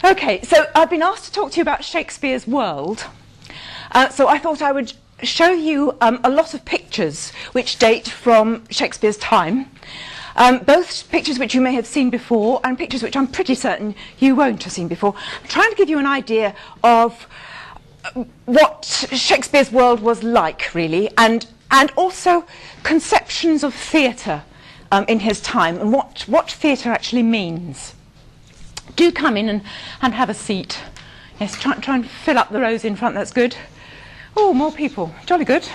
Okay, so I've been asked to talk to you about Shakespeare's world. So I thought I would show you a lot of pictures which date from Shakespeare's time. Both pictures which you may have seen before and pictures which I'm pretty certain you won't have seen before. I'm trying to give you an idea of what Shakespeare's world was like, really, and also conceptions of theatre in his time and what theatre actually means. Do come in and have a seat. Yes, try and fill up the rows in front, that's good. Oh, more people, jolly good.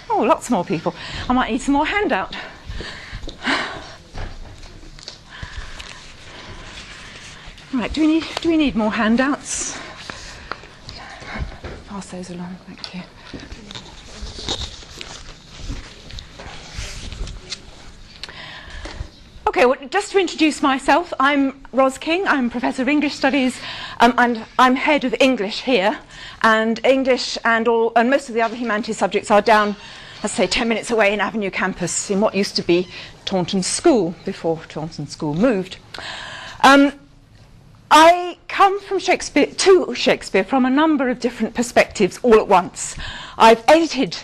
Oh, lots more people. I might need some more handout. Right, do we need more handouts? Pass those along, thank you. Okay, well, just to introduce myself, I'm Ros King. I'm Professor of English Studies, and I'm head of English here. And English and most of the other humanities subjects are down, let's say, 10 minutes away in Avenue Campus in what used to be Taunton School before Taunton School moved. I come from Shakespeare from a number of different perspectives all at once. I've edited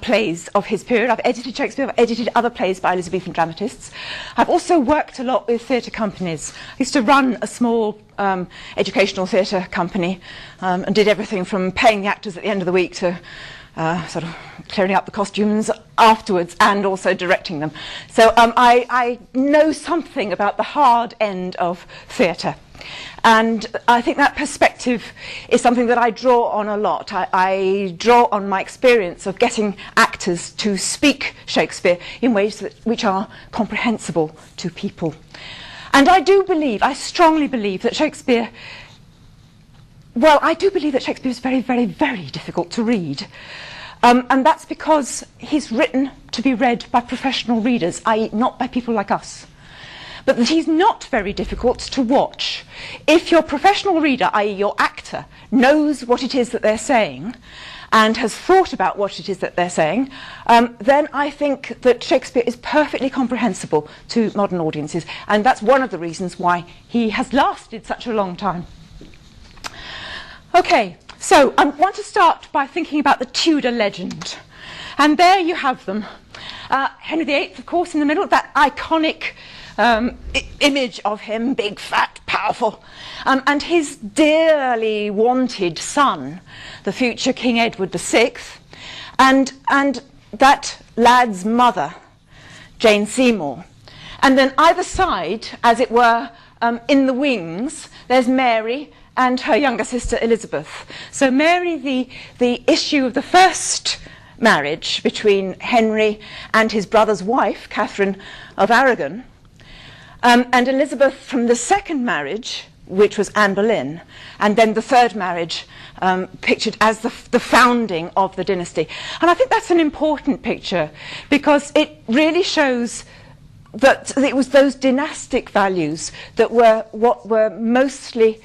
plays of his period. I've edited Shakespeare, I've edited other plays by Elizabethan dramatists. I've also worked a lot with theatre companies. I used to run a small educational theatre company and did everything from paying the actors at the end of the week to sort of clearing up the costumes afterwards and also directing them. So I know something about the hard end of theatre. And I think that perspective is something that I draw on a lot. I draw on my experience of getting actors to speak Shakespeare in ways which are comprehensible to people. And I strongly believe that Shakespeare, is very, very, very difficult to read. And that's because he's written to be read by professional readers, i.e. not by people like us. But that he's not very difficult to watch. If your professional reader, i.e. your actor, knows what it is that they're saying and has thought about what it is that they're saying, then I think that Shakespeare is perfectly comprehensible to modern audiences. And that's one of the reasons why he has lasted such a long time. Okay, so I want to start by thinking about the Tudor legend. And there you have them. Henry VIII, of course, in the middle, that iconic image of him, big, fat, powerful, and his dearly wanted son, the future King Edward VI, and that lad's mother, Jane Seymour. And then either side, as it were, in the wings, there's Mary and her younger sister Elizabeth. So Mary, the issue of the first marriage between Henry and his brother's wife, Catherine of Aragon, and Elizabeth from the second marriage, which was Anne Boleyn, and then the third marriage pictured as the founding of the dynasty. And I think that's an important picture because it really shows that it was those dynastic values that were what were mostly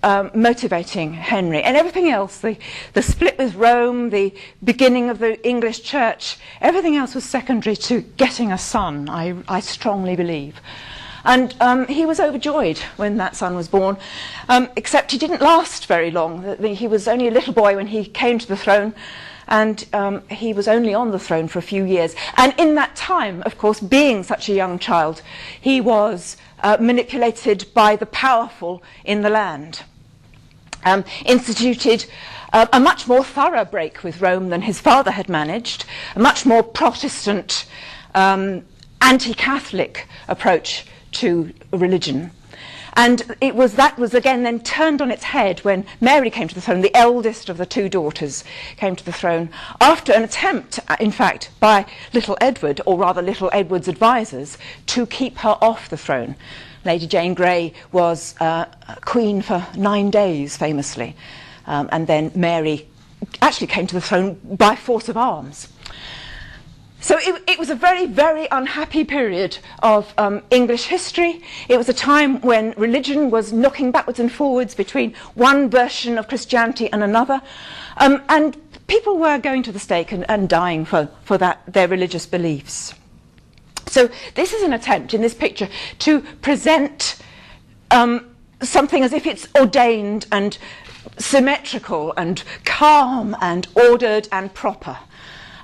motivating Henry. And everything else, the split with Rome, the beginning of the English church, everything else was secondary to getting a son, I strongly believe. And he was overjoyed when that son was born, except he didn't last very long. He was only a little boy when he came to the throne, and he was only on the throne for a few years. And in that time, of course, being such a young child, he was manipulated by the powerful in the land. Instituted a much more thorough break with Rome than his father had managed, a much more Protestant, anti-Catholic approach to religion. And that was again then turned on its head when Mary came to the throne, the eldest of the two daughters came to the throne, after an attempt, in fact, by little Edward, or rather little Edward's advisors, to keep her off the throne. Lady Jane Grey was queen for 9 days, famously, and then Mary actually came to the throne by force of arms. So it was a very, very unhappy period of English history. It was a time when religion was knocking backwards and forwards between one version of Christianity and another. And people were going to the stake and dying for their religious beliefs. So this is an attempt in this picture to present something as if it's ordained and symmetrical and calm and ordered and proper.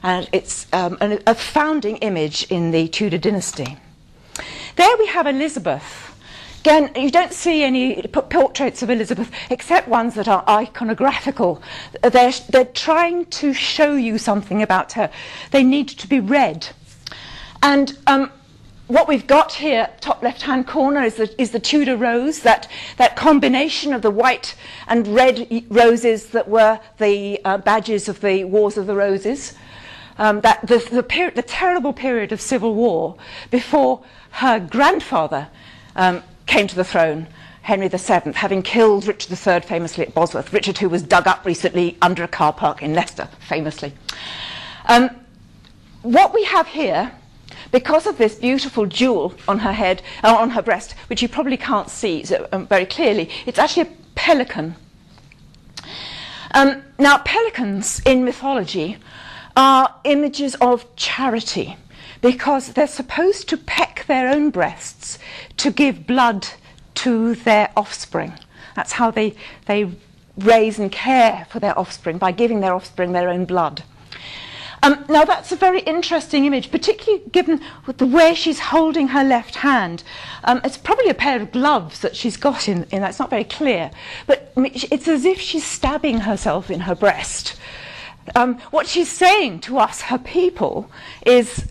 And it's a founding image in the Tudor dynasty. There we have Elizabeth. Again, you don't see any portraits of Elizabeth except ones that are iconographical. They're trying to show you something about her. They need to be read. And what we've got here, top left-hand corner, is the Tudor rose, that combination of the white and red roses that were the badges of the Wars of the Roses. The terrible period of civil war before her grandfather came to the throne, Henry VII, having killed Richard III famously at Bosworth. Richard, who was dug up recently under a car park in Leicester, famously. What we have here, because of this beautiful jewel on her head, on her breast, which you probably can't see very clearly, it's actually a pelican. Now, pelicans in mythology are images of charity, because they're supposed to peck their own breasts to give blood to their offspring. That's how they raise and care for their offspring, by giving their offspring their own blood. Now that's a very interesting image, particularly given with the way she's holding her left hand. It's probably a pair of gloves that she's got in that. It's not very clear, but it's as if she's stabbing herself in her breast. What she's saying to us, her people, is,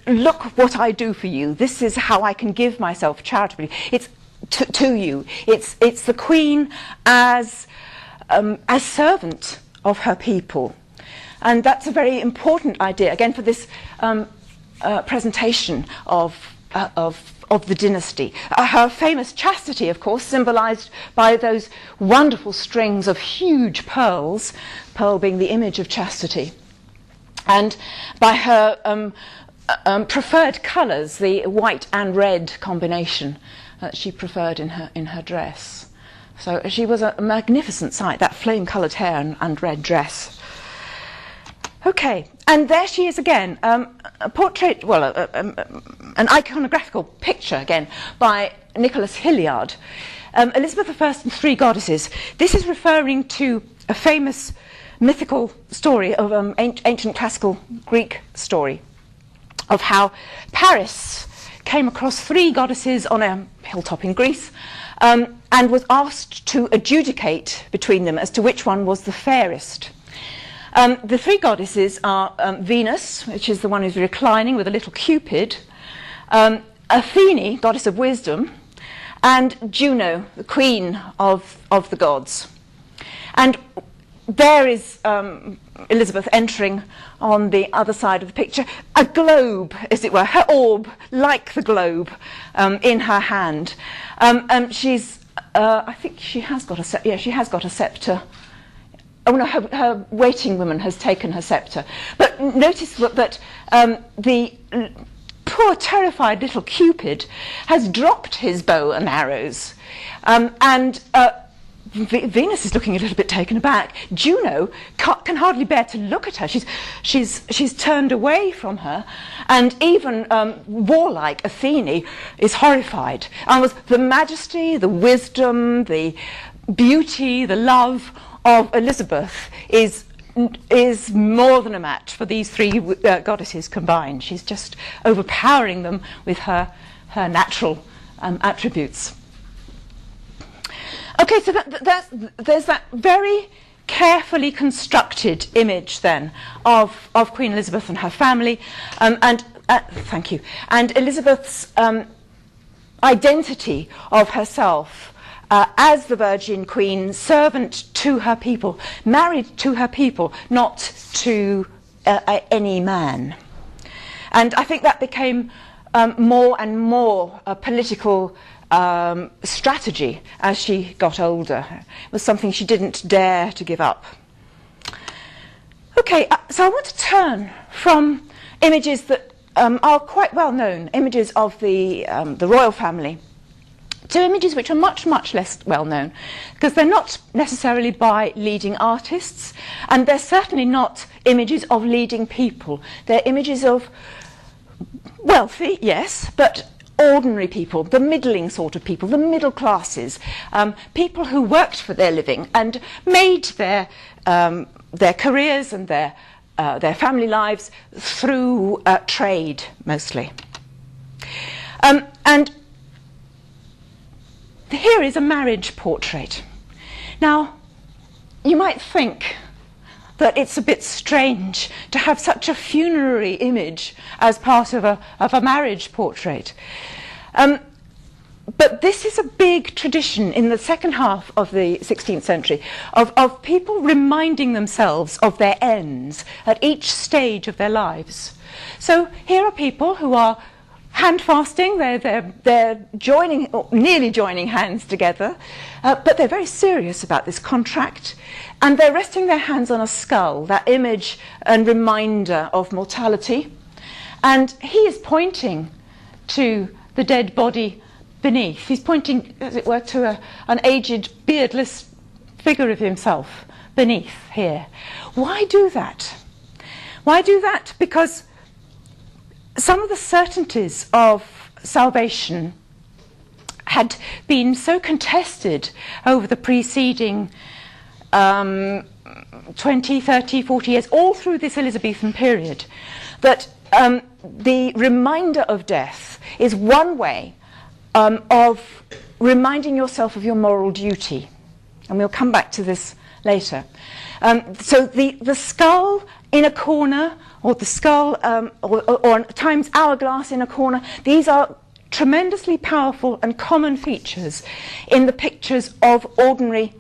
look what I do for you. This is how I can give myself charitably. It's to you. It's the Queen as servant of her people. And that's a very important idea, again, for this presentation of the dynasty. Her famous chastity, of course, symbolized by those wonderful strings of huge pearls, pearl being the image of chastity, and by her preferred colors, the white and red combination that she preferred in her dress. So she was a magnificent sight, that flame-colored hair and red dress. Okay, and there she is again, a portrait, well, an iconographical picture again by Nicholas Hilliard. Elizabeth I and Three Goddesses. This is referring to a famous mythical story of ancient classical Greek story of how Paris came across three goddesses on a hilltop in Greece and was asked to adjudicate between them as to which one was the fairest. The three goddesses are Venus, which is the one who's reclining with a little Cupid, Athene, goddess of wisdom, and Juno, the queen of the gods. And there is Elizabeth entering on the other side of the picture, a globe, as it were, her orb, like the globe, in her hand. She's, I think she has got she has got a scepter. Oh no, her waiting woman has taken her scepter. But notice that the poor, terrified little Cupid has dropped his bow and arrows. Venus is looking a little bit taken aback. Juno can hardly bear to look at her. She's turned away from her. And even warlike Athene is horrified. And was the majesty, the wisdom, the beauty, the love of Elizabeth is more than a match for these three goddesses combined. She's just overpowering them with her natural attributes. Okay, so there's that very carefully constructed image then of Queen Elizabeth and her family, thank you, and Elizabeth's identity of herself as the Virgin Queen, servant to her people, married to her people, not to any man. And I think that became more and more a political strategy as she got older. It was something she didn't dare to give up. Okay, so I want to turn from images that are quite well known, images of the royal family, to images which are much, much less well known, because they're not necessarily by leading artists, and they're certainly not images of leading people. They're images of Wealthy, yes, but ordinary people, the middling sort of people, the middle classes, people who worked for their living and made their careers and their family lives through trade, mostly. And here is a marriage portrait. Now, you might think that it's a bit strange to have such a funerary image as part of a marriage portrait. But this is a big tradition in the second half of the 16th century of people reminding themselves of their ends at each stage of their lives. So here are people who are hand fasting, they're joining, or nearly joining hands together, but they're very serious about this contract, and they're resting their hands on a skull, that image and reminder of mortality, and he is pointing to the dead body beneath. He's pointing, as it were, to an aged, beardless figure of himself beneath here. Why do that? Why do that? Because some of the certainties of salvation had been so contested over the preceding 20, 30, 40 years, all through this Elizabethan period, that the reminder of death is one way of reminding yourself of your moral duty. And we'll come back to this later. So the skull in a corner, or the skull, or times hourglass in a corner, these are tremendously powerful and common features in the pictures of ordinarily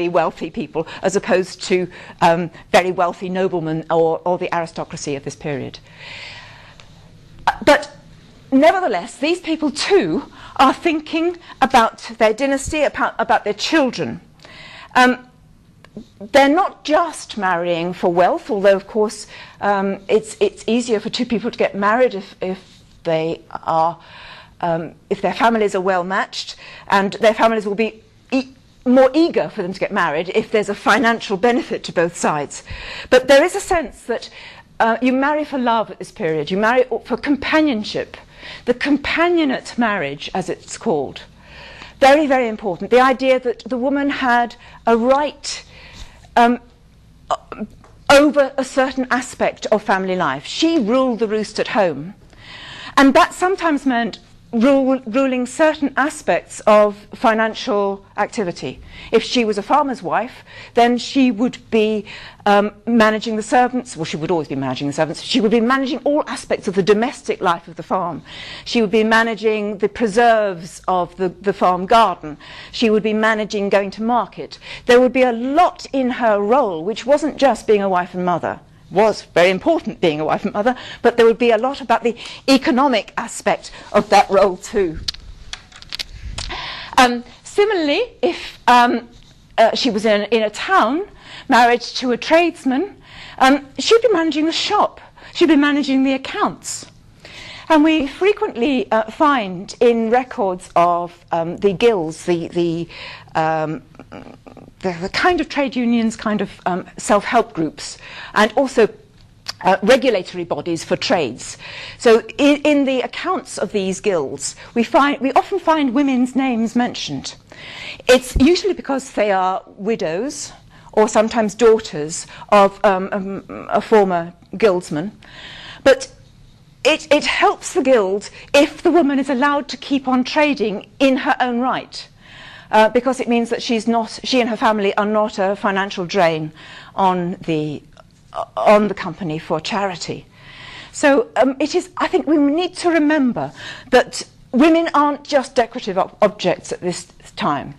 wealthy people, as opposed to very wealthy noblemen or the aristocracy of this period. But nevertheless, these people too are thinking about their dynasty, about their children. They're not just marrying for wealth, although of course it's easier for two people to get married if their families are well matched, and their families will be more eager for them to get married if there's a financial benefit to both sides. But there is a sense that you marry for love at this period. You marry for companionship. The companionate marriage, as it's called. Very, very important. The idea that the woman had a right over a certain aspect of family life. She ruled the roost at home. And that sometimes meant ruling certain aspects of financial activity. If she was a farmer's wife, then she would be managing the servants. Well, she would always be managing the servants. She would be managing all aspects of the domestic life of the farm. She would be managing the preserves of the farm garden. She would be managing going to market. There would be a lot in her role, which wasn't just being a wife and mother. Was very important, being a wife and mother, but there would be a lot about the economic aspect of that role too. Similarly, if she was in a town, married to a tradesman, she'd be managing the shop, she'd be managing the accounts. And we frequently find in records of the guilds, the kind of trade unions, kind of self-help groups, and also regulatory bodies for trades. So in the accounts of these guilds, we often find women's names mentioned. It's usually because they are widows or sometimes daughters of a former guildsman. But it helps the guild if the woman is allowed to keep on trading in her own right. Because it means that she and her family are not a financial drain on the company for charity. So I think we need to remember that women aren't just decorative objects at this time.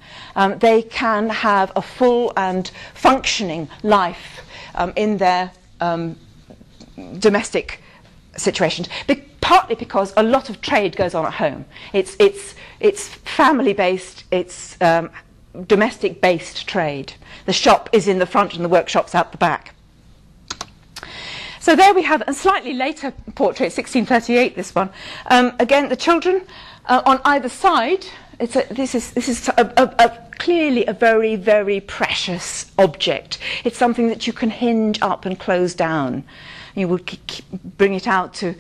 They can have a full and functioning life in their domestic situations, partly because a lot of trade goes on at home. It's family-based, it's domestic-based trade. The shop is in the front and the workshop's out the back. So there we have a slightly later portrait, 1638, this one. Again, the children on either side. This is clearly a very, very precious object. It's something that you can hinge up and close down. You would bring it out to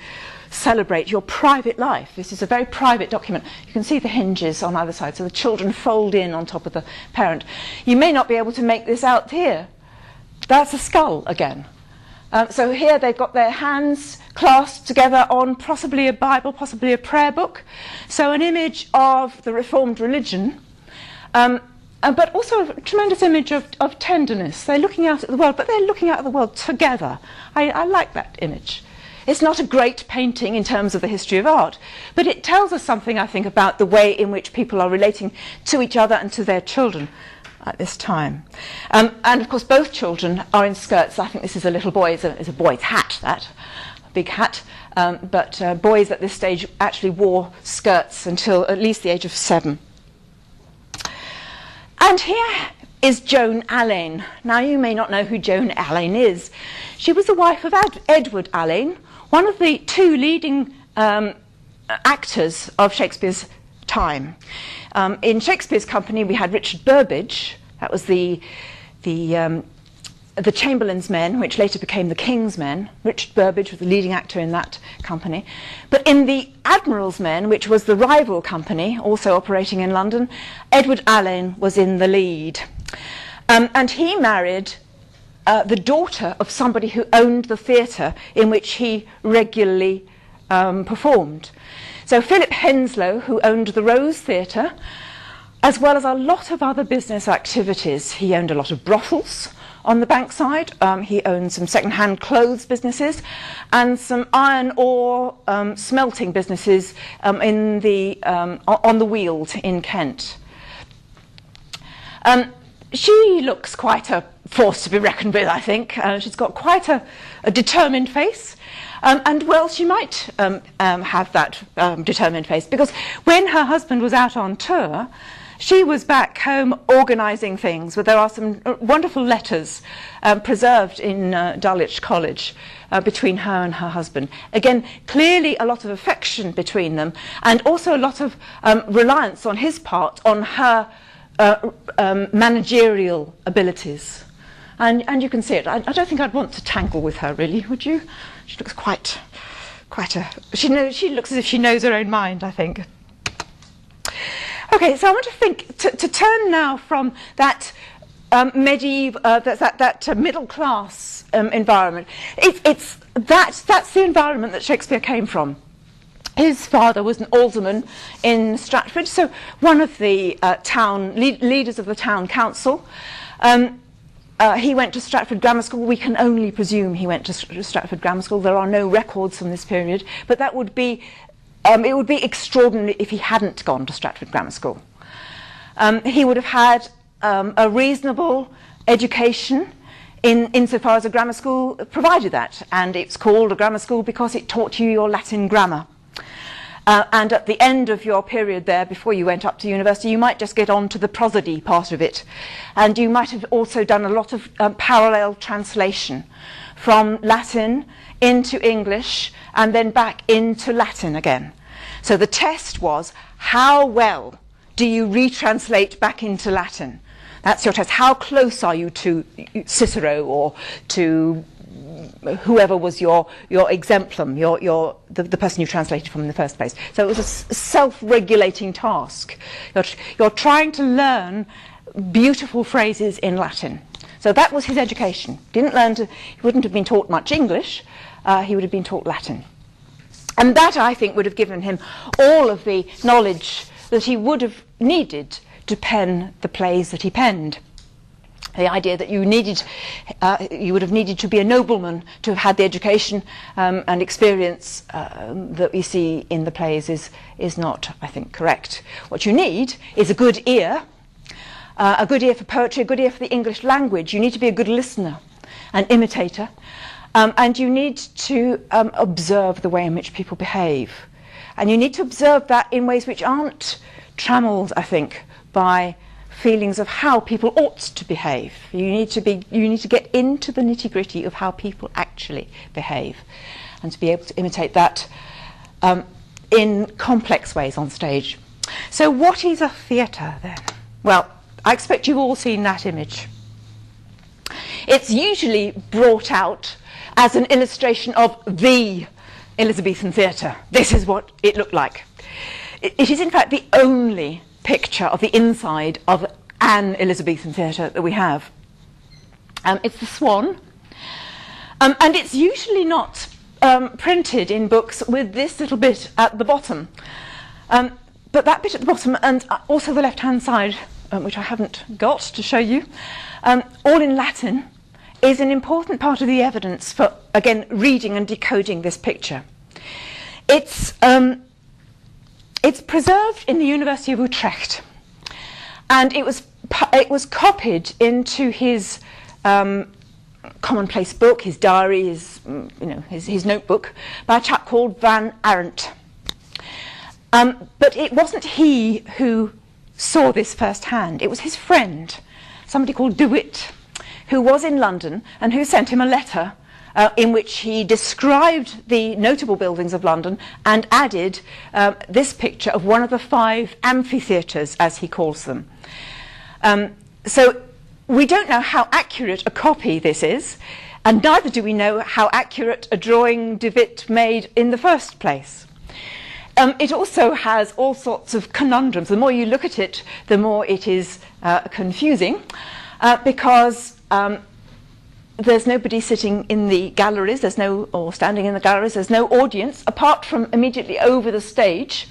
celebrate your private life. This is a very private document. You can see the hinges on either side, so the children fold in on top of the parent. You may not be able to make this out here. That's a skull again. So here they've got their hands clasped together on possibly a Bible, possibly a prayer book. So an image of the Reformed religion, but also a tremendous image of tenderness. They're looking out at the world, but they're looking out at the world together. I like that image. It's not a great painting in terms of the history of art, but it tells us something, I think, about the way in which people are relating to each other and to their children at this time. And of course both children are in skirts. I think this is a little boy, it's a boy's hat, that, a big hat, but boys at this stage actually wore skirts until at least the age of 7. And here is Joan Alleyne. Now you may not know who Joan Alleyne is. She was the wife of Edward Alleyne, one of the 2 leading actors of Shakespeare's time. In Shakespeare's company we had Richard Burbage, that was the Chamberlain's Men, which later became the King's Men. Richard Burbage was the leading actor in that company. But in the Admiral's Men, which was the rival company, also operating in London, Edward Alleyne was in the lead. And he married the daughter of somebody who owned the theatre in which he regularly performed. So Philip Henslowe, who owned the Rose Theatre, as well as a lot of other business activities. He owned a lot of brothels on the Bankside. He owned some second-hand clothes businesses and some iron ore smelting businesses on the Weald in Kent. She looks quite a force to be reckoned with, I think. She's got quite a determined face. And well, she might have that determined face, because when her husband was out on tour, she was back home organising things. Well, there are some wonderful letters preserved in Dulwich College between her and her husband. Again, clearly a lot of affection between them, and also a lot of reliance on his part on her managerial abilities. And you can see it. I don't think I'd want to tangle with her, really, would you? She looks quite she looks as if she knows her own mind, I think. Okay, so I want to turn now from that medieval, that middle class environment. That's the environment that Shakespeare came from. His father was an alderman in Stratford, so one of the leaders of the town council. He went to Stratford Grammar School. We can only presume he went to Stratford Grammar School. There are no records from this period, but that would be it would be extraordinary if he hadn't gone to Stratford Grammar School. He would have had a reasonable education insofar as a grammar school provided that, and it's called a grammar school because it taught you your Latin grammar. And at the end of your period there, before you went up to university, you might just get on to the prosody part of it. And you might have also done a lot of parallel translation from Latin into English and then back into Latin again. So the test was, how well do you retranslate back into Latin? That's your test. How close are you to Cicero or to whoever was your exemplum, the person you translated from in the first place. So it was a self-regulating task. You're trying to learn beautiful phrases in Latin. So that was his education. He wouldn't have been taught much English. He would have been taught Latin. And that, I think, would have given him all of the knowledge that he would have needed to pen the plays that he penned. The idea that you would have needed to be a nobleman to have had the education and experience that we see in the plays is not, I think, correct. What you need is a good ear for poetry, a good ear for the English language. You need to be a good listener, an imitator, and you need to observe the way in which people behave. And you need to observe that in ways which aren't trammelled, I think, by feelings of how people ought to behave. You need to get into the nitty-gritty of how people actually behave, and to be able to imitate that in complex ways on stage. So what is a theatre then? Well, I expect you've all seen that image. It's usually brought out as an illustration of the Elizabethan theatre. This is what it looked like. It is in fact the only picture of the inside of an Elizabethan theatre that we have. It's the Swan, and it's usually not printed in books with this little bit at the bottom. But that bit at the bottom, and also the left-hand side, which I haven't got to show you, all in Latin, is an important part of the evidence for, again, reading and decoding this picture. It's preserved in the University of Utrecht, and it was copied into his commonplace book, his diary, his notebook, by a chap called Van Arendt. But it wasn't he who saw this firsthand. It was his friend, somebody called De Witt, who was in London and who sent him a letter in which he described the notable buildings of London and added this picture of one of the 5 amphitheatres, as he calls them. So we don't know how accurate a copy this is, and neither do we know how accurate a drawing De Witt made in the first place. It also has all sorts of conundrums. The more you look at it, the more it is confusing, because there's nobody sitting in the galleries, or standing in the galleries, there's no audience, apart from immediately over the stage.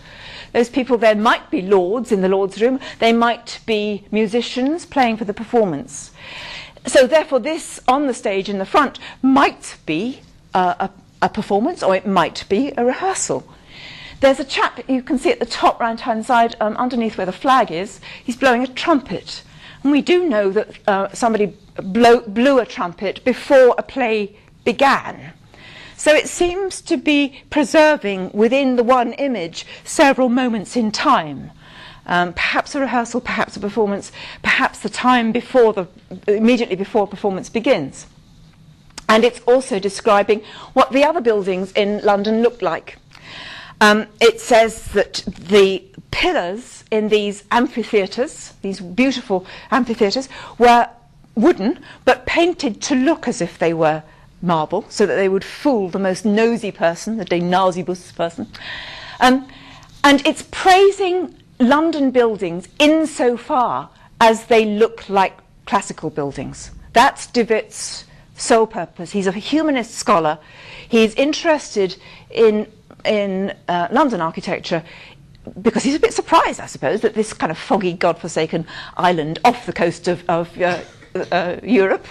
Those people there might be lords in the Lord's Room, they might be musicians playing for the performance. So therefore this on the stage in the front might be a performance, or it might be a rehearsal. There's a chap you can see at the top right-hand side, underneath where the flag is, he's blowing a trumpet. And we do know that somebody blew a trumpet before a play began. So it seems to be preserving within the one image several moments in time. Perhaps a rehearsal, perhaps a performance, perhaps the time before immediately before a performance begins. And it's also describing what the other buildings in London looked like. It says that the pillars in these amphitheatres, these beautiful amphitheatres, were wooden but painted to look as if they were marble, so that they would fool the most nosy person, the de nasibus person. And it's praising London buildings insofar as they look like classical buildings. That's De Witt's sole purpose. He's a humanist scholar. He's interested in London architecture because he's a bit surprised, I suppose, that this kind of foggy, godforsaken island off the coast of Europe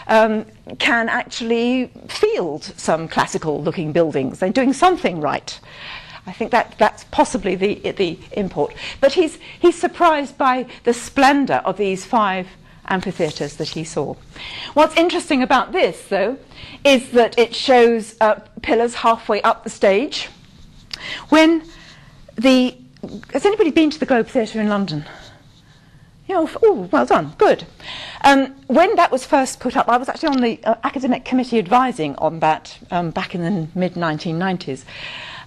can actually field some classical-looking buildings. They're doing something right. I think that's possibly the import. But he's surprised by the splendour of these 5 amphitheatres that he saw. What's interesting about this, though, is that it shows pillars halfway up the stage. Has anybody been to the Globe Theatre in London? Oh, well done, good. When that was first put up, I was actually on the academic committee advising on that back in the mid-1990s.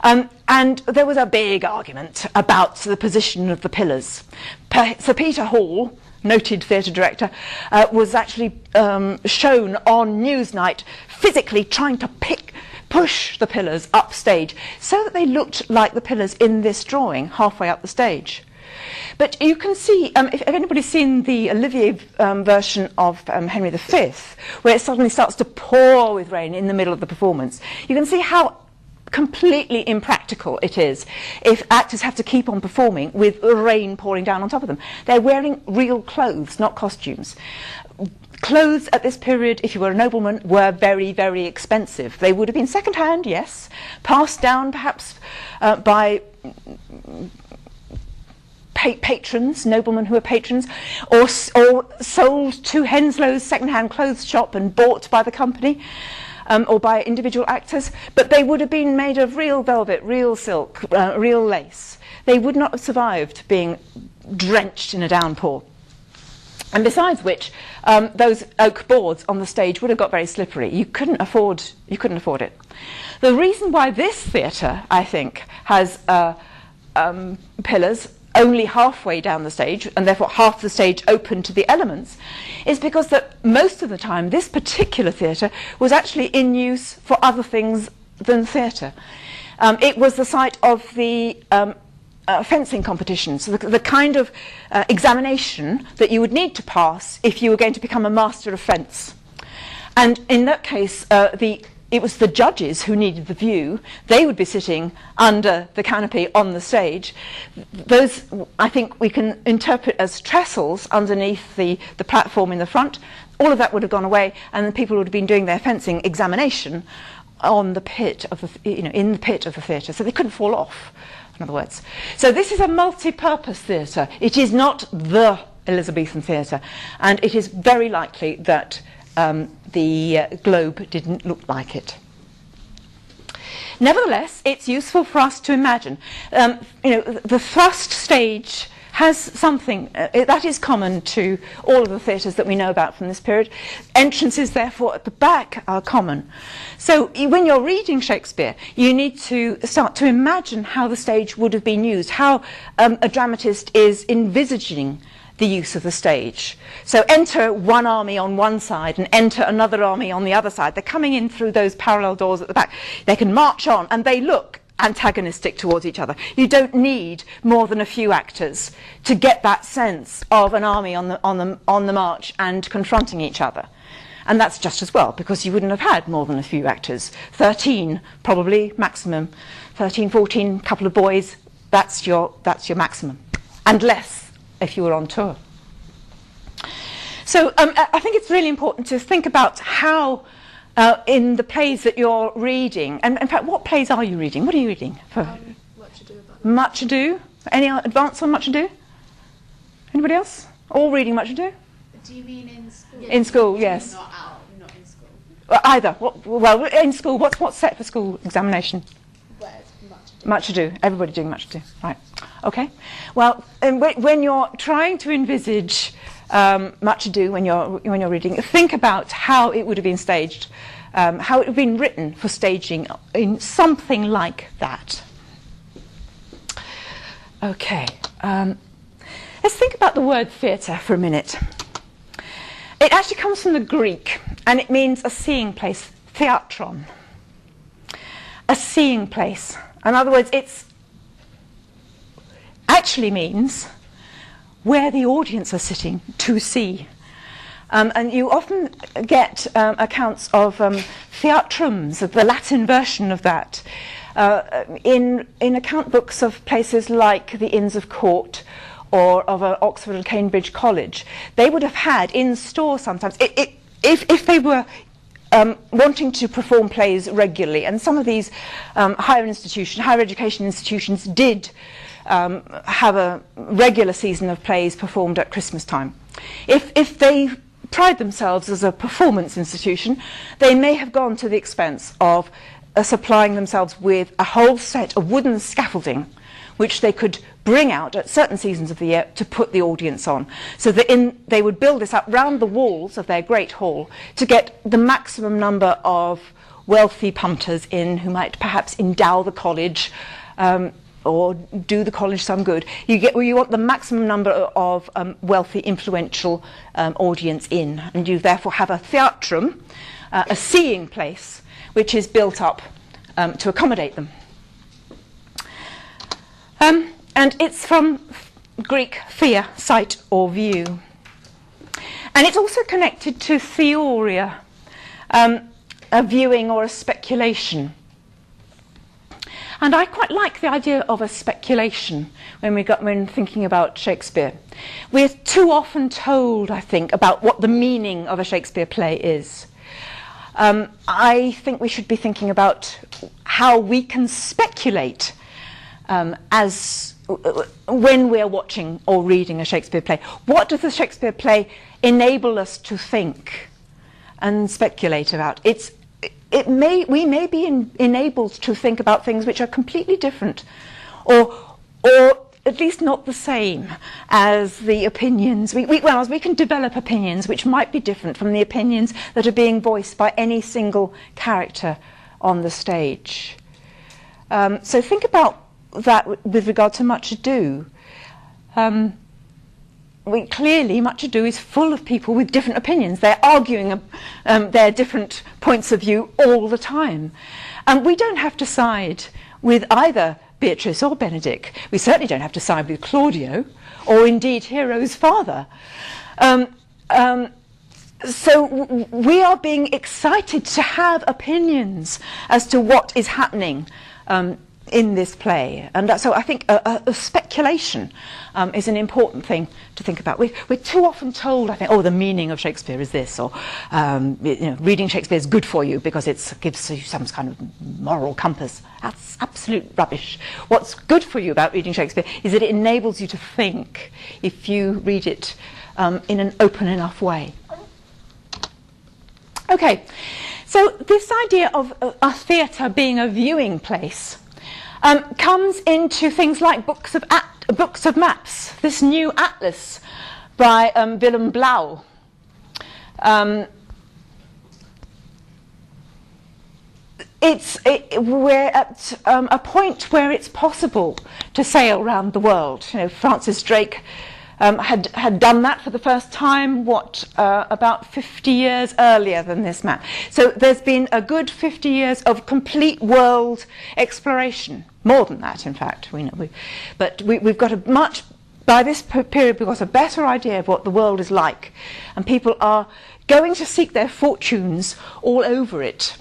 And there was a big argument about the position of the pillars. Sir Peter Hall, noted theatre director, was actually shown on Newsnight physically trying to push the pillars upstage so that they looked like the pillars in this drawing halfway up the stage. But you can see, if anybody's seen the Olivier version of Henry V, where it suddenly starts to pour with rain in the middle of the performance, you can see how completely impractical it is if actors have to keep on performing with rain pouring down on top of them. They're wearing real clothes, not costumes. Clothes at this period, if you were a nobleman, were very, very expensive. They would have been second-hand, yes, passed down perhaps by patrons, noblemen who were patrons, or sold to Henslow's second-hand clothes shop and bought by the company. Or by individual actors, but they would have been made of real velvet, real silk, real lace. They would not have survived being drenched in a downpour. And besides which, those oak boards on the stage would have got very slippery. You couldn't afford it. The reason why this theatre, I think, has pillars only halfway down the stage, and therefore half the stage open to the elements, is because that most of the time this particular theatre was actually in use for other things than theatre. It was the site of the fencing competitions, so the kind of examination that you would need to pass if you were going to become a master of fence. And in that case, it was the judges who needed the view. They would be sitting under the canopy on the stage. Those, I think, we can interpret as trestles underneath the platform in the front. All of that would have gone away, and the people would have been doing their fencing examination on the pit of the, in the pit of the theatre, so they couldn't fall off, in other words. So this is a multi-purpose theatre. It is not the Elizabethan theatre, and it is very likely that the Globe didn't look like it. Nevertheless, it's useful for us to imagine. The thrust stage has something that is common to all of the theatres that we know about from this period. Entrances, therefore, at the back are common. So when you're reading Shakespeare, you need to start to imagine how the stage would have been used, how a dramatist is envisaging the use of the stage. So enter one army on one side and enter another army on the other side. They're coming in through those parallel doors at the back. They can march on, and they look antagonistic towards each other. You don't need more than a few actors to get that sense of an army on the march and confronting each other. And that's just as well, because you wouldn't have had more than a few actors. 13 probably maximum. 13, 14, couple of boys, that's your maximum. And less if you were on tour. So I think it's really important to think about how in the plays that you're reading, and in fact, what plays are you reading? What are you reading? Much Ado About Nothing. Much Ado? Any advance on Much Ado? Anybody else? All reading Much Ado? Do you mean in school? Yeah. In school, yes. Not in school. Either. Well, in school, what's set for school examination? Well, it's Much Ado. Much Ado. Everybody doing Much Ado. Right. Okay. Well, when you're trying to envisage Much Ado when you're reading, think about how it would have been staged, how it would have been written for staging in something like that. Okay. Let's think about the word theatre for a minute. It actually comes from the Greek, and it means a seeing place, theatron. A seeing place. In other words, it's actually means where the audience are sitting to see. And you often get accounts of theatrums, of the Latin version of that, in account books of places like the Inns of Court or of Oxford and Cambridge College. They would have had in store sometimes, if they were wanting to perform plays regularly, and some of these higher education institutions did have a regular season of plays performed at Christmas time. If they pride themselves as a performance institution, they may have gone to the expense of supplying themselves with a whole set of wooden scaffolding which they could bring out at certain seasons of the year to put the audience on. So that they would build this up round the walls of their great hall to get the maximum number of wealthy punters in who might perhaps endow the college or do the college some good. You want the maximum number of wealthy, influential audience in, and you therefore have a theatrum, a seeing place, which is built up to accommodate them. And it's from Greek thea, sight or view. And it's also connected to theoria, a viewing or a speculation. And I quite like the idea of a speculation when thinking about Shakespeare. We're too often told, I think, about what the meaning of a Shakespeare play is. I think we should be thinking about how we can speculate when we're watching or reading a Shakespeare play. What does the Shakespeare play enable us to think and speculate about? We may be enabled to think about things which are completely different, or at least not the same as the opinions. As we can develop opinions which might be different from the opinions that are being voiced by any single character on the stage. So think about that with regard to Much Ado. clearly Much Ado is full of people with different opinions. They're arguing their different points of view all the time. And we don't have to side with either Beatrice or Benedick. We certainly don't have to side with Claudio, or indeed Hero's father. So we are being excited to have opinions as to what is happening in this play. And so I think a speculation is an important thing to think about. We're too often told, I think, oh, the meaning of Shakespeare is this, or reading Shakespeare is good for you because it gives you some kind of moral compass. That's absolute rubbish. What's good for you about reading Shakespeare is that it enables you to think if you read it in an open enough way. Okay, so this idea of a theatre being a viewing place comes into things like books of maps. This new atlas by Willem Blauw. We're at a point where it's possible to sail around the world. You know, Francis Drake had done that for the first time, about 50 years earlier than this map. So there's been a good 50 years of complete world exploration. More than that, in fact. But we've got by this period, we've got a better idea of what the world is like. And people are going to seek their fortunes all over it.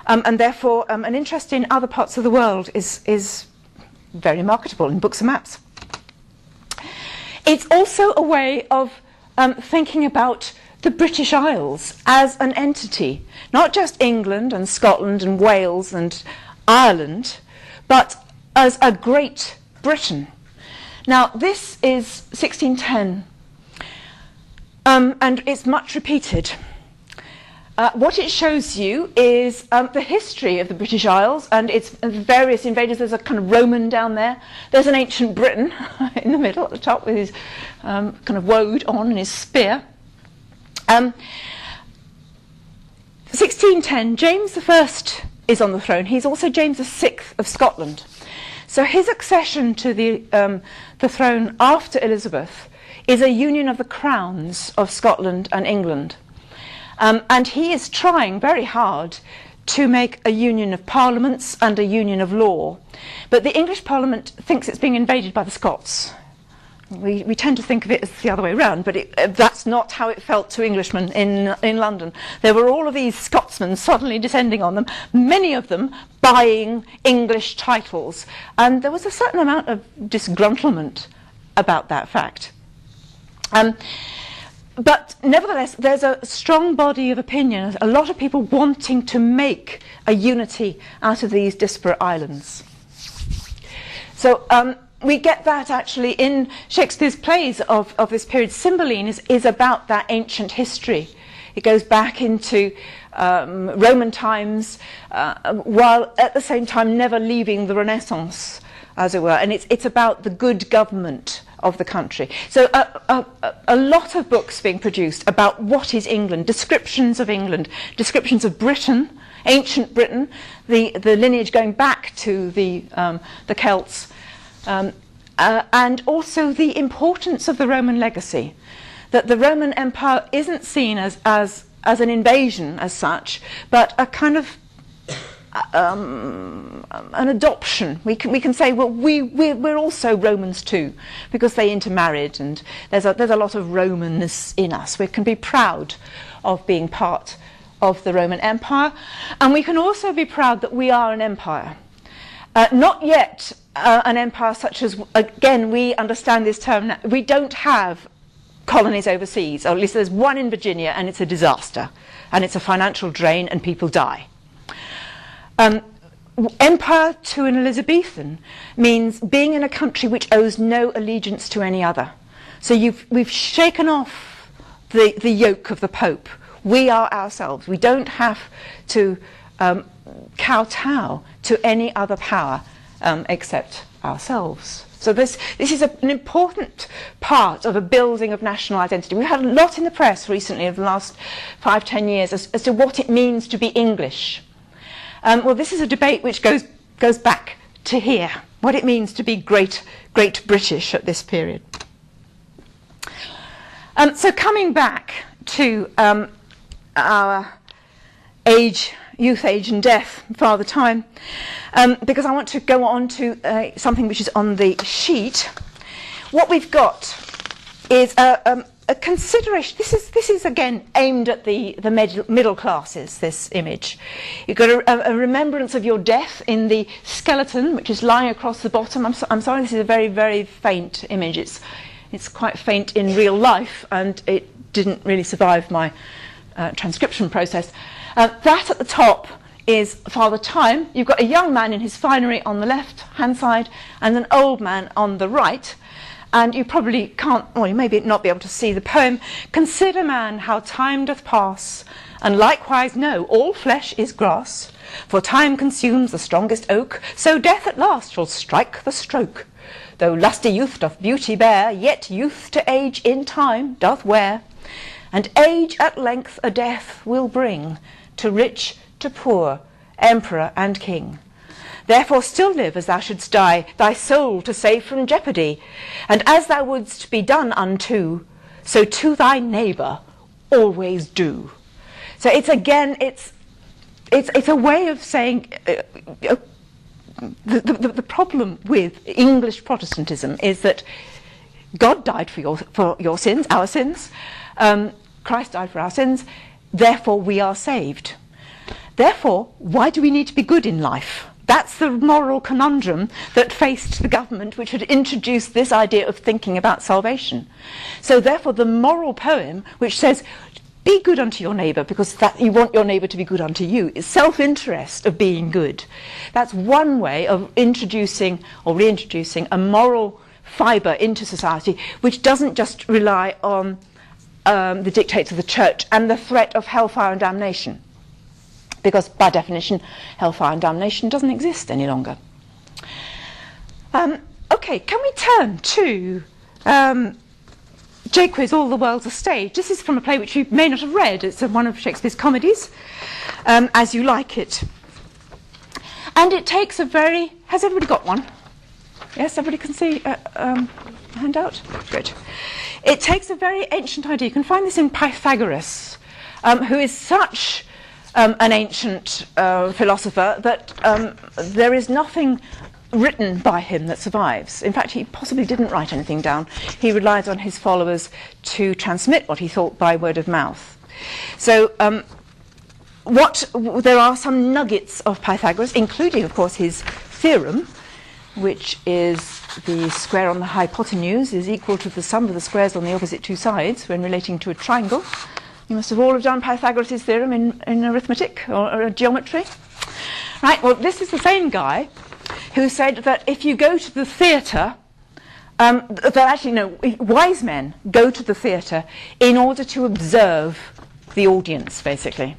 And therefore, an interest in other parts of the world is very marketable in books and maps. It's also a way of thinking about the British Isles as an entity, not just England and Scotland and Wales and Ireland, but as a Great Britain. Now, this is 1610, and it's much repeated. What it shows you is the history of the British Isles and its various invaders. There's a kind of Roman down there. There's an ancient Briton in the middle at the top with his kind of woad on and his spear. 1610, James I is on the throne. He's also James VI of Scotland. So his accession to the throne after Elizabeth is a union of the crowns of Scotland and England. And he is trying very hard to make a union of parliaments and a union of law. But the English Parliament thinks it's being invaded by the Scots. We tend to think of it as the other way around, but that's not how it felt to Englishmen in London. There were all of these Scotsmen suddenly descending on them, many of them buying English titles. And there was a certain amount of disgruntlement about that fact. But nevertheless, there's a strong body of opinion, a lot of people wanting to make a unity out of these disparate islands. So we get that actually in Shakespeare's plays of this period. Cymbeline is about that ancient history. It goes back into Roman times, while at the same time never leaving the Renaissance, as it were. And it's about the good government of the country. So a lot of books being produced about what is England, descriptions of England, descriptions of Britain, ancient Britain, the lineage going back to the Celts, and also the importance of the Roman legacy, that the Roman Empire isn't seen as an invasion as such, but a kind of an adoption. We can say, well, we're also Romans too, because they intermarried, and there's a lot of Romanness in us. We can be proud of being part of the Roman Empire, and we can also be proud that we are an empire. Not yet an empire such as, again, we understand this term now. We don't have colonies overseas, or at least there's one in Virginia, and it's a disaster, and it's a financial drain, and people die. Empire to an Elizabethan means being in a country which owes no allegiance to any other. So we've shaken off the yoke of the Pope. We are ourselves. We don't have to kowtow to any other power except ourselves. So this is an important part of a building of national identity. We've had a lot in the press recently over the last 5-10 years as to what it means to be English. Well, this is a debate which goes back to here, what it means to be great British at this period. So coming back to our age, youth, age and death, Father Time, because I want to go on to something which is on the sheet. What we've got is a consideration. This is again aimed at the middle classes, this image. You've got a remembrance of your death in the skeleton, which is lying across the bottom. I'm sorry, this is a very, very faint image. It's quite faint in real life, and it didn't really survive my transcription process. That at the top is Father Time. You've got a young man in his finery on the left-hand side and an old man on the right. And you probably can't, or you may not be able to see the poem. Consider, man, how time doth pass, and likewise know all flesh is grass. For time consumes the strongest oak, so death at last shall strike the stroke. Though lusty youth doth beauty bear, yet youth to age in time doth wear. And age at length a death will bring, to rich, to poor, emperor and king. Therefore still live as thou shouldst die, thy soul to save from jeopardy. And as thou wouldst be done unto, so to thy neighbour always do. So it's again, it's a way of saying the problem with English Protestantism is that God died for your sins, our sins. Christ died for our sins. Therefore we are saved. Therefore, why do we need to be good in life? That's the moral conundrum that faced the government, which had introduced this idea of thinking about salvation. So therefore the moral poem, which says, be good unto your neighbour, because that you want your neighbour to be good unto you, is self-interest of being good. That's one way of introducing or reintroducing a moral fibre into society, which doesn't just rely on the dictates of the church and the threat of hellfire and damnation. Because by definition, hellfire and damnation doesn't exist any longer. Okay, can we turn to Jaques' All the World's a Stage? This is from a play which you may not have read. It's one of Shakespeare's comedies, As You Like It. And it takes a very... Has everybody got one? Yes, everybody can see a handout? Good. It takes a very ancient idea. You can find this in Pythagoras, who is such... an ancient philosopher that there is nothing written by him that survives. In fact, he possibly didn't write anything down. He relied on his followers to transmit what he thought by word of mouth. So there are some nuggets of Pythagoras, including, of course, his theorem, which is the square on the hypotenuse is equal to the sum of the squares on the opposite two sides when relating to a triangle. You must have all have done Pythagoras' theorem in arithmetic or geometry. Right, well, this is the same guy who said that if you go to the theatre, wise men go to the theatre in order to observe the audience, basically.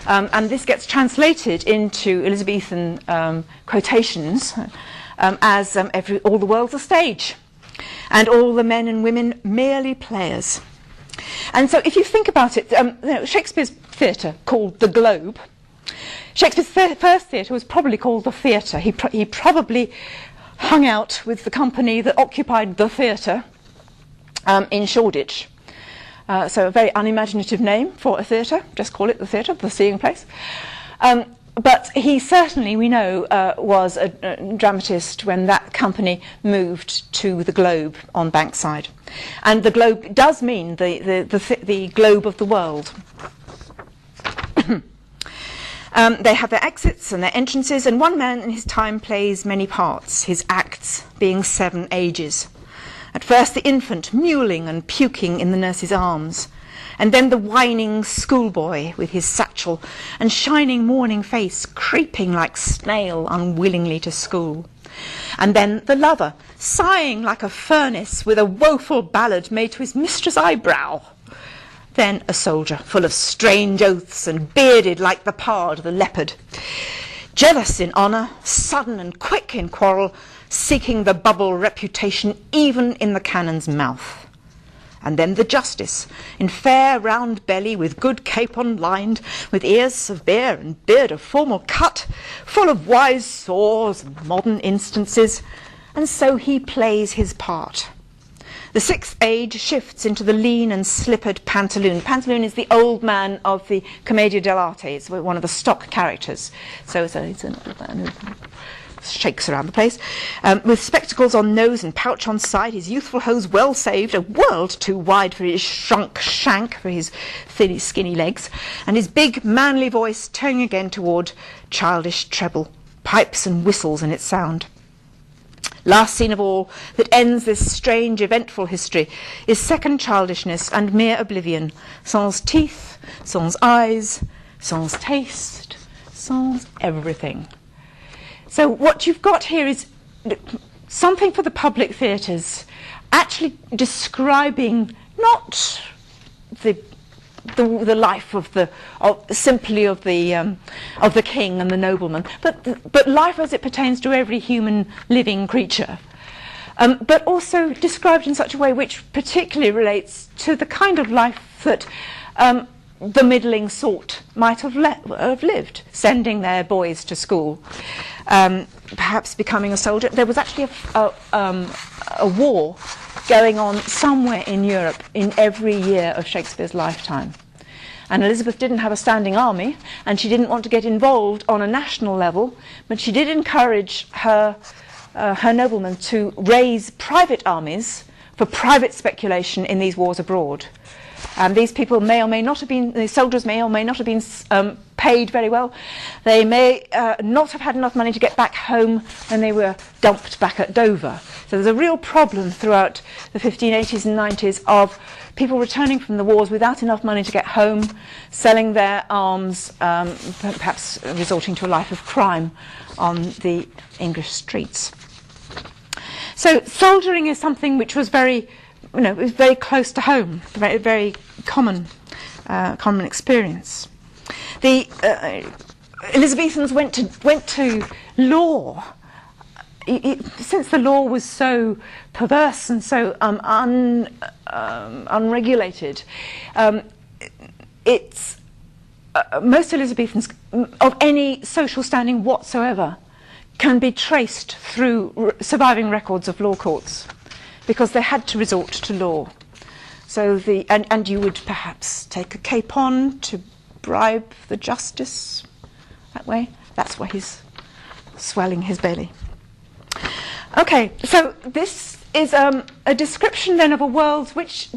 And this gets translated into Elizabethan quotations as all the world's a stage, and all the men and women merely players. And so if you think about it, Shakespeare's theatre, called the Globe, Shakespeare's first theatre was probably called the Theatre. He probably hung out with the company that occupied the theatre in Shoreditch. So a very unimaginative name for a theatre, just call it the Theatre, the seeing place. But he certainly, we know, was a dramatist when that company moved to the Globe on Bankside. And the Globe does mean the globe of the world. They have their exits and their entrances, and one man in his time plays many parts, his acts being 7 ages. At first the infant, mewling and puking in the nurse's arms, and then the whining schoolboy with his satchel and shining morning face creeping like snail unwillingly to school. And then the lover, sighing like a furnace with a woeful ballad made to his mistress' eyebrow. Then a soldier, full of strange oaths and bearded like the pard, the leopard. Jealous in honour, sudden and quick in quarrel, seeking the bubble reputation even in the cannon's mouth. And then the justice, in fair round belly, with good capon lined, with ears of bear and beard of formal cut, full of wise saws and modern instances, and so he plays his part. The sixth age shifts into the lean and slippered pantaloon. Pantaloon is the old man of the Commedia dell'arte. It's one of the stock characters. So it's an old man who shakes around the place. With spectacles on nose and pouch on side, his youthful hose well saved, a world too wide for his shrunk shank, for his thin, skinny legs, and his big, manly voice turning again toward childish treble, pipes and whistles in its sound. Last scene of all that ends this strange, eventful history is second childishness and mere oblivion, sans teeth, sans eyes, sans taste, sans everything. So what you've got here is something for the public theatres, actually describing not the life of the king and the nobleman, but life as it pertains to every human living creature, but also described in such a way which particularly relates to the kind of life that the middling sort might have lived, sending their boys to school, perhaps becoming a soldier. There was actually a war going on somewhere in Europe in every year of Shakespeare's lifetime. And Elizabeth didn't have a standing army, and she didn't want to get involved on a national level, but she did encourage her noblemen to raise private armies for private speculation in these wars abroad. These people may or may not have been, the soldiers may or may not have been paid very well. They may not have had enough money to get back home when they were dumped back at Dover. So there's a real problem throughout the 1580s and 90s of people returning from the wars without enough money to get home, selling their arms, perhaps resorting to a life of crime on the English streets. So soldiering is something which was very, it was very close to home, very, very common experience. The Elizabethans went to law. Since the law was so perverse and so unregulated, most Elizabethans of any social standing whatsoever can be traced through surviving records of law courts, because they had to resort to law. So and you would perhaps take a capon to bribe the justice that way. That's why he's swelling his belly. Okay, so this is a description then of a world which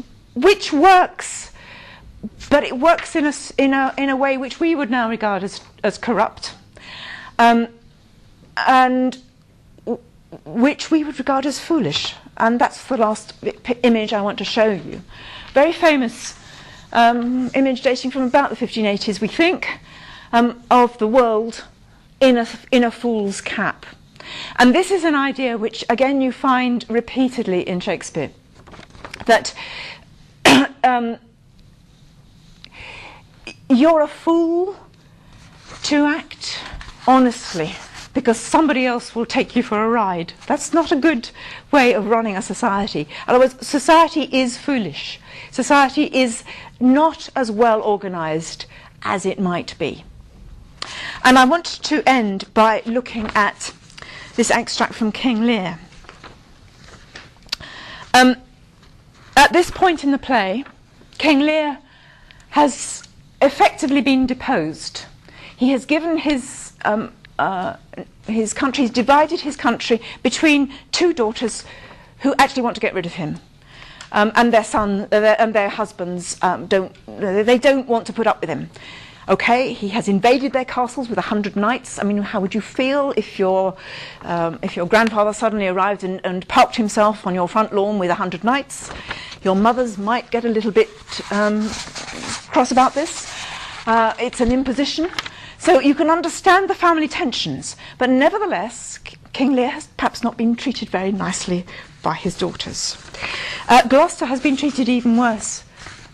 works, but it works in a way which we would now regard as corrupt, and which we would regard as foolish. And that's the last image I want to show you. Very famous image dating from about the 1580s, we think, of the world in a fool's cap. And this is an idea which, again, you find repeatedly in Shakespeare, that you're a fool to act honestly because somebody else will take you for a ride. That's not a good way of running a society. In other words, society is foolish. Society is not as well organised as it might be. And I want to end by looking at this extract from King Lear. At this point in the play, King Lear has effectively been deposed. He has given his country, he's divided his country between two daughters who actually want to get rid of him. And their son and their husbands don't want to put up with him. Okay, he has invaded their castles with 100 knights. I mean, how would you feel if your grandfather suddenly arrived and parked himself on your front lawn with 100 knights? Your mothers might get a little bit cross about this. It's an imposition. So you can understand the family tensions. But nevertheless, King Lear has perhaps not been treated very nicely by his daughters. Gloucester has been treated even worse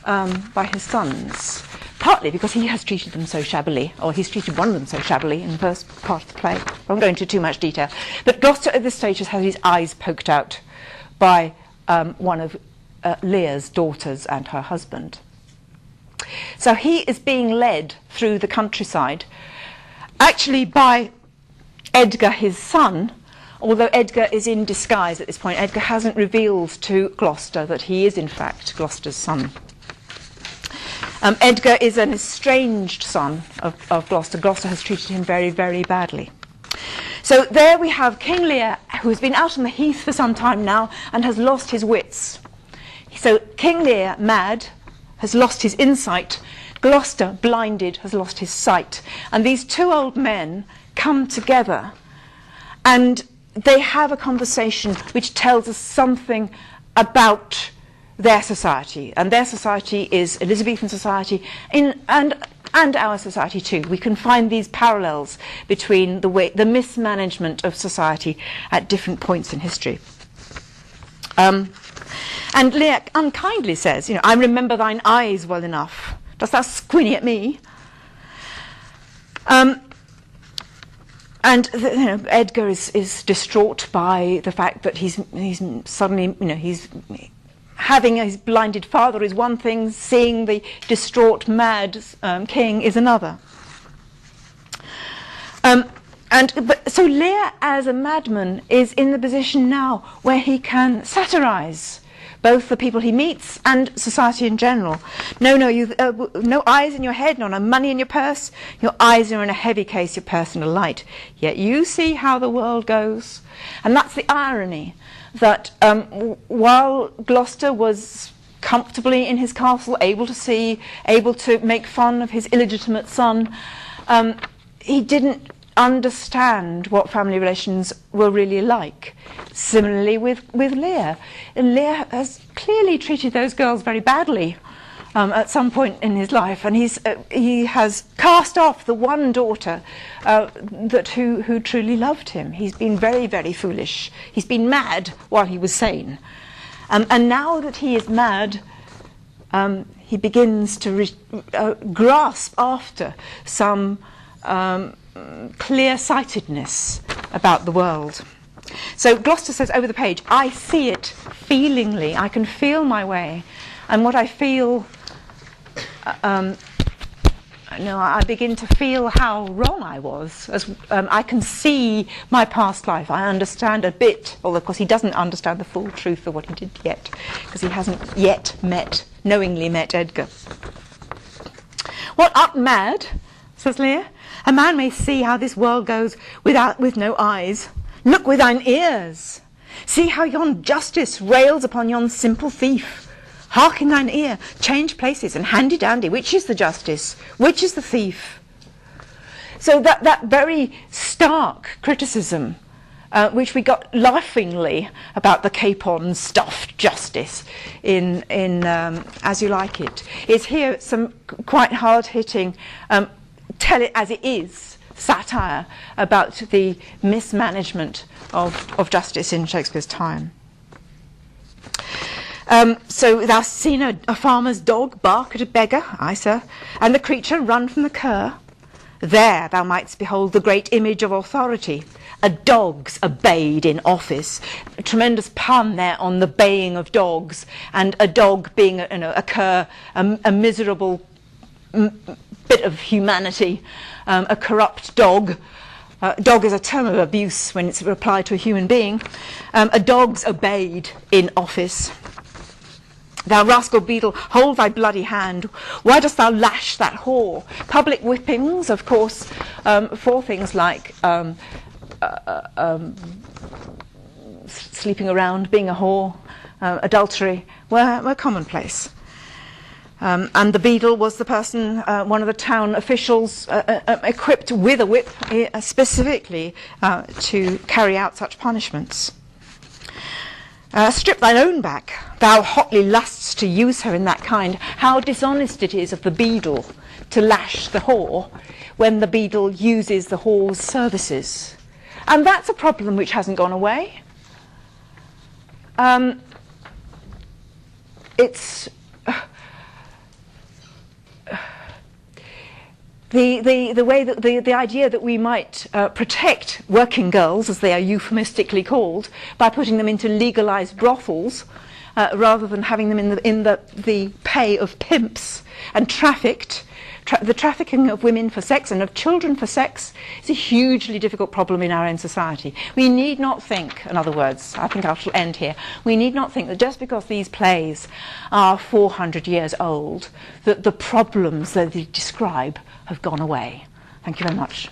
by his sons. Partly because he has treated them so shabbily, or he's treated one of them so shabbily in the first part of the play. I won't go into too much detail. But Gloucester at this stage has had his eyes poked out by one of Lear's daughters and her husband. So he is being led through the countryside, actually by Edgar, his son, although Edgar is in disguise at this point. Edgar hasn't revealed to Gloucester that he is in fact Gloucester's son. Edgar is an estranged son of Gloucester. Gloucester has treated him very, very badly. So there we have King Lear, who has been out on the heath for some time now and has lost his wits. So King Lear, mad, has lost his insight. Gloucester, blinded, has lost his sight. And these two old men come together and they have a conversation which tells us something about their society. And their society is Elizabethan society and our society too. We can find these parallels between the mismanagement of society at different points in history. And Lear unkindly says, I remember thine eyes well enough. Dost thou squinny at me? And Edgar is distraught by the fact that he's suddenly, he's having his blinded father is one thing, seeing the distraught, mad king is another. So Lear, as a madman, is in the position now where he can satirise both the people he meets and society in general. No eyes in your head, no money in your purse. Your eyes are in a heavy case, your purse in a light. Yet you see how the world goes. And that's the irony, that while Gloucester was comfortably in his castle, able to make fun of his illegitimate son, he didn't understand what family relations were really like. Similarly with Lear. And Lear has clearly treated those girls very badly at some point in his life, and he has cast off the one daughter who truly loved him. He's been very, very foolish. He's been mad while he was sane. And now that he is mad, he begins to grasp after some clear-sightedness about the world. So Gloucester says over the page, I see it feelingly. I can feel my way. And what I feel, I begin to feel how wrong I was. As I can see my past life. I understand a bit, although of course he doesn't understand the full truth of what he did yet, because he hasn't yet knowingly met Edgar. What art mad, says Lear? A man may see how this world goes with no eyes. Look with thine ears. See how yon justice rails upon yon simple thief. Hark in thine ear. Change places and handy-dandy. Which is the justice? Which is the thief? So that very stark criticism, which we got laughingly about the capon stuffed justice in As You Like It, is here some quite hard-hitting tell it as it is satire about the mismanagement of justice in Shakespeare's time. So thou hast seen a farmer's dog bark at a beggar, aye, sir, and the creature run from the cur. There thou mightst behold the great image of authority, a dog's obeyed in office. A tremendous pun there on the baying of dogs, and a dog being a cur, a miserable bit of humanity, a corrupt dog. Dog is a term of abuse when it's applied to a human being. A dog's obeyed in office. Thou rascal beadle, hold thy bloody hand. Why dost thou lash that whore? Public whippings, of course, for things like sleeping around, being a whore, adultery, were commonplace. And the beadle was the person, one of the town officials, equipped with a whip specifically to carry out such punishments. Strip thine own back, thou hotly lusts to use her in that kind. How dishonest it is of the beadle to lash the whore when the beadle uses the whore's services. And that's a problem which hasn't gone away. It's the way that the idea that we might protect working girls, as they are euphemistically called, by putting them into legalised brothels rather than having them in the pay of pimps and trafficked, the trafficking of women for sex and of children for sex is a hugely difficult problem in our own society. We need not think, in other words, I think I shall end here, we need not think that just because these plays are 400 years old, that the problems that they describe have gone away. Thank you very much.